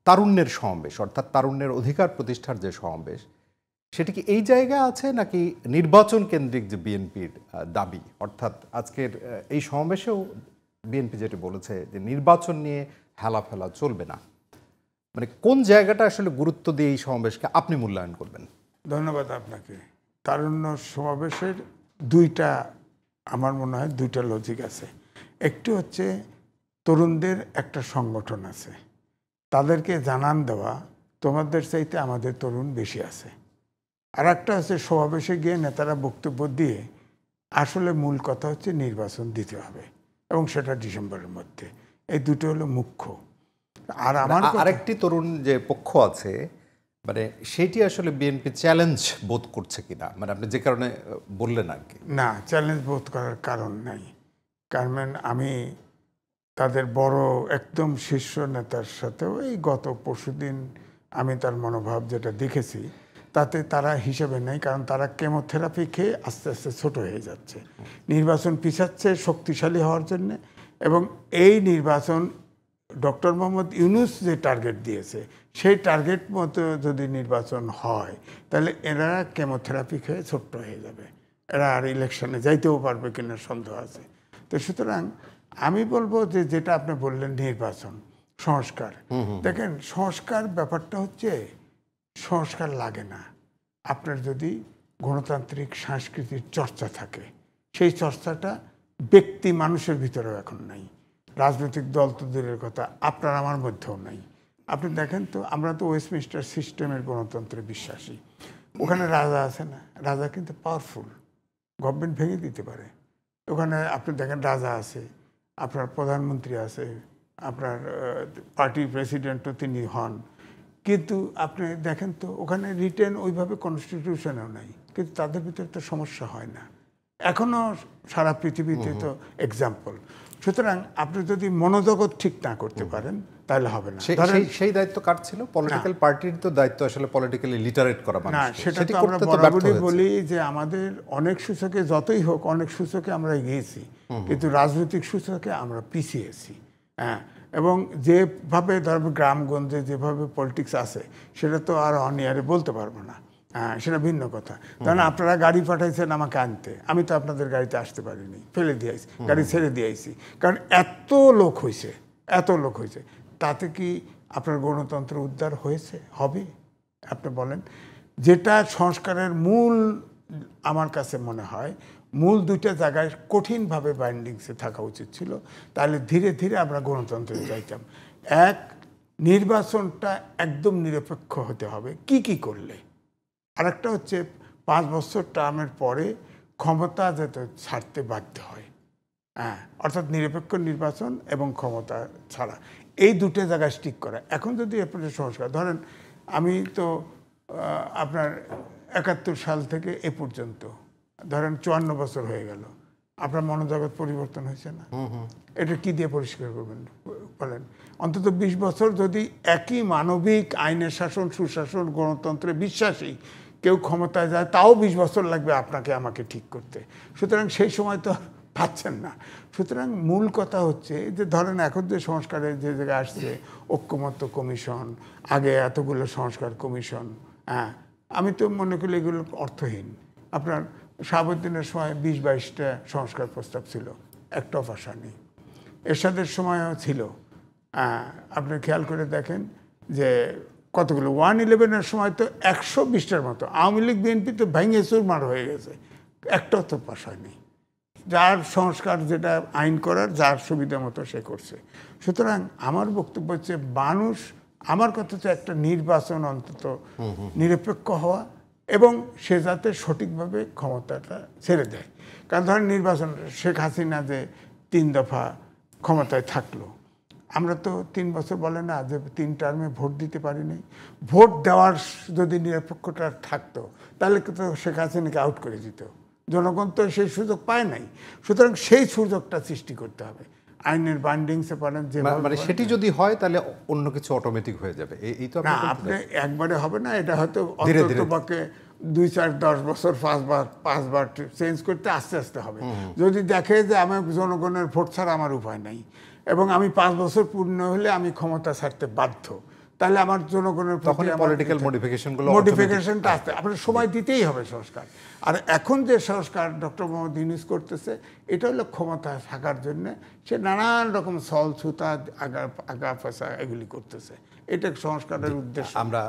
তারুণ্যের সমাবেশ, অর্থাৎ তারুণ্যের অধিকার প্রতিষ্ঠার যে সমাবেশ, সেটা কি এই জায়গায় আছে নাকি নির্বাচন কেন্দ্রিক যে বিএনপির দাবি? অর্থাৎ আজকের এই সমাবেশেও বিএনপি যেটা বলেছে যে নির্বাচন নিয়ে হেলাফেলা চলবে না, মানে কোন জায়গাটা আসলে গুরুত্ব দিয়ে এই সমাবেশকে আপনি মূল্যায়ন করবেন? ধন্যবাদ আপনাকে। তারুণ্য সমাবেশের দুইটা, আমার মনে হয় দুইটা লজিক আছে। একটি হচ্ছে তরুণদের একটা সংগঠন আছে, তাদেরকে জানান দেওয়া তোমাদের চাইতে আমাদের তরুণ বেশি আছে। আর একটা হচ্ছে সমাবেশে গিয়ে নেতারা বক্তব্য দিয়ে আসলে মূল কথা হচ্ছে নির্বাচন দিতে হবে এবং সেটা ডিসেম্বরের মধ্যে। এই দুটো হলো মুখ্য। আর আমার আরেকটি তরুণ যে পক্ষ আছে, মানে সেটি আসলে বিএনপি চ্যালেঞ্জ বোধ করছে কিনা, মানে আপনি যে কারণে বললেন আর কি। না, চ্যালেঞ্জ বোধ করার কারণ নাই। কারণ আমি তাদের বড় একদম শীর্ষ নেতার সাথেও এই গত পরশুদিন আমি তার মনোভাব যেটা দেখেছি, তাতে তারা হিসেবে নেই। কারণ তারা কেমোথেরাপি খেয়ে আস্তে আস্তে ছোট হয়ে যাচ্ছে, নির্বাচন পিছাচ্ছে শক্তিশালী হওয়ার জন্য। এবং এই নির্বাচন ডক্টর মোহাম্মদ ইউনূস যে টার্গেট দিয়েছে, সেই টার্গেট মতো যদি নির্বাচন হয় তাহলে এরা কেমোথেরাপি খেয়ে ছোট্ট হয়ে যাবে, এরা আর ইলেকশনে যাইতেও পারবে কিনা সন্দেহ আছে। তো সুতরাং আমি বলবো যে যেটা আপনি বললেন নির্বাচন সংস্কার, দেখেন সংস্কার ব্যাপারটা হচ্ছে সংস্কার লাগে না আপনার যদি গণতান্ত্রিক সাংস্কৃতিক চর্চা থাকে। সেই চর্চাটা ব্যক্তি মানুষের ভিতরেও এখন নাই, রাজনৈতিক দল তো দূরের কথা, আপনার আমার মধ্যেও নাই। আপনি দেখেন তো, আমরা তো ওয়েস্টমিনিস্টার সিস্টেমের গণতন্ত্রে বিশ্বাসী। ওখানে রাজা আছে না, রাজা কিন্তু পাওয়ারফুল, গভর্নমেন্ট ভেঙে দিতে পারে। ওখানে আপনি দেখেন রাজা আছে, আপনার প্রধানমন্ত্রী আছে, আপনার পার্টির প্রেসিডেন্টও তিনি হন। কিন্তু আপনি দেখেন তো ওখানে রিটেন ওইভাবে কনস্টিটিউশনও নাই, কিন্তু তাদের ভিতরে তো সমস্যা হয় না। এখনও সারা পৃথিবীতে তো এক্সাম্পল। সুতরাং আপনি যদি মনোজগৎ ঠিক না করতে পারেন তাহলে হবে না। সেই দায়িত্ব কার ছিল? পলিটিক্যাল পার্টির তো দায়িত্ব আসলে পলিটিক্যালি লিটারেট করা। না, সেটা তো আমরা বরাবরই বলি যে আমাদের অনেক সূচকে যতই হোক, অনেক সূচকে আমরা এগিয়েছি, কিন্তু রাজনৈতিক সূচকে আমরা পিছিয়েছি। হ্যাঁ, এবং যেভাবে ধরো গ্রামগঞ্জে যেভাবে পলিটিক্স আছে সেটা তো আর অনিয়ারে বলতে পারবো না। হ্যাঁ, সেটা ভিন্ন কথা। কারণ আপনারা গাড়ি পাঠাইছেন আমাকে আনতে, আমি তো আপনাদের গাড়িতে আসতে পারিনি, ফেলে দিয়েছি, গাড়ি ছেড়ে দিয়েছি। কারণ এত লোক হয়েছে, এত লোক হয়েছে, তাতে কি আপনার গণতন্ত্র উদ্ধার হয়েছে? হবে? আপনি বলেন। যেটা সংস্কারের মূল আমার কাছে মনে হয়, মূল দুইটা জায়গায় কঠিনভাবে বাইন্ডিংসে থাকা উচিত ছিল, তাহলে ধীরে ধীরে আমরা গণতন্ত্রে যাইতাম। এক, নির্বাচনটা একদম নিরপেক্ষ হতে হবে কি কি করলে। আরেকটা হচ্ছে 5 বছর টার্মের পরে ক্ষমতা যাতে ছাড়তে বাধ্য হয়। হ্যাঁ, অর্থাৎ নিরপেক্ষ নির্বাচন এবং ক্ষমতা ছাড়া, এই দুটো জায়গায় স্টিক করা। এখন যদি আপনার সংস্কার ধরেন, আমি তো আপনার 71 সাল থেকে এ পর্যন্ত ধরেন 54 বছর হয়ে গেল, আপনার মনোজগৎ পরিবর্তন হয়েছে না? এটা কি দিয়ে পরিষ্কার করবেন বলেন? অন্তত 20 বছর যদি একই মানবিক আইনের শাসন, সুশাসন, গণতন্ত্রে বিশ্বাসী কেউ ক্ষমতায় যায়, তাও 20 বছর লাগবে আপনাকে আমাকে ঠিক করতে। সুতরাং সেই সময় তো পাচ্ছেন না। সুতরাং মূল কথা হচ্ছে যে ধরেন এখন যে সংস্কারের যে জায়গায় আসছে, ঐক্যমত্য কমিশন, আগে এতগুলো সংস্কার কমিশন, হ্যাঁ, আমি তো মনে করি এগুলো অর্থহীন। আপনার শাহাবুদ্দিনের সময় 20-22টা সংস্কার প্রস্তাব ছিল, একটাও ভাষা নেই। এরশাদের সময়ও ছিল। আপনি খেয়াল করে দেখেন যে কতগুলো, 111-এর সময় তো 120টার মতো। আওয়ামী লীগ বিএনপি তো ভেঙে চুরমার হয়ে গেছে, একটাও তো পাশ হয়নি। যার সংস্কার যেটা আইন করার যার সুবিধা মতো সে করছে। সুতরাং আমার বক্তব্য হচ্ছে মানুষ, আমার কথা হচ্ছে একটা নির্বাচন অন্তত নিরপেক্ষ হওয়া এবং সে যাতে সঠিকভাবে ক্ষমতাটা ছেড়ে দেয়। কারণ ধরেন নির্বাচন, শেখ হাসিনা যে 3 দফা ক্ষমতায় থাকলো, আমরা তো 3 বছর বলে না যে 3 টার্মে ভোট দিতে পারিনি। ভোট দেওয়ার যদি নিরপেক্ষতা থাকতো তাহলে তো শেখ হাসিনাকে আউট করে দিত। জনগণ তো সেই সুযোগ পায় নাই। সুতরাং সেই সুযোগটা সৃষ্টি করতে হবে আইনের বাইন্ডিংসে পারেন যে, মানে সেটি যদি হয় তাহলে অন্য কিছু অটোমেটিক হয়ে যাবে। এই তো না, আপনি একবারে হবে না, এটা হয়তো অন্ততপক্ষে 2-4-10 বছর 5বার চেঞ্জ করতে আস্তে আস্তে হবে। যদি দেখে যে আমার জনগণের ভোট ছাড়া আমার উপায় নাই এবং আমি 5 বছর পূর্ণ হলে আমি ক্ষমতা ছাড়তে বাধ্য, তাহলে আমার জনগণের তখন পলিটিক্যাল মডিফিকেশনগুলো মডিফিকেশনটা আসতে আপনার সময় দিতেই হবে সংস্কার। আর এখন যে সংস্কার ডক্টর মোহাম্মদ ইউনূস করতেছে এটা হলো ক্ষমতায় থাকার জন্য সে নানান রকম ছল ছুতা আগা পেছা এগুলি করতেছে, এটা সংস্কারের উদ্দেশ্য। আমরা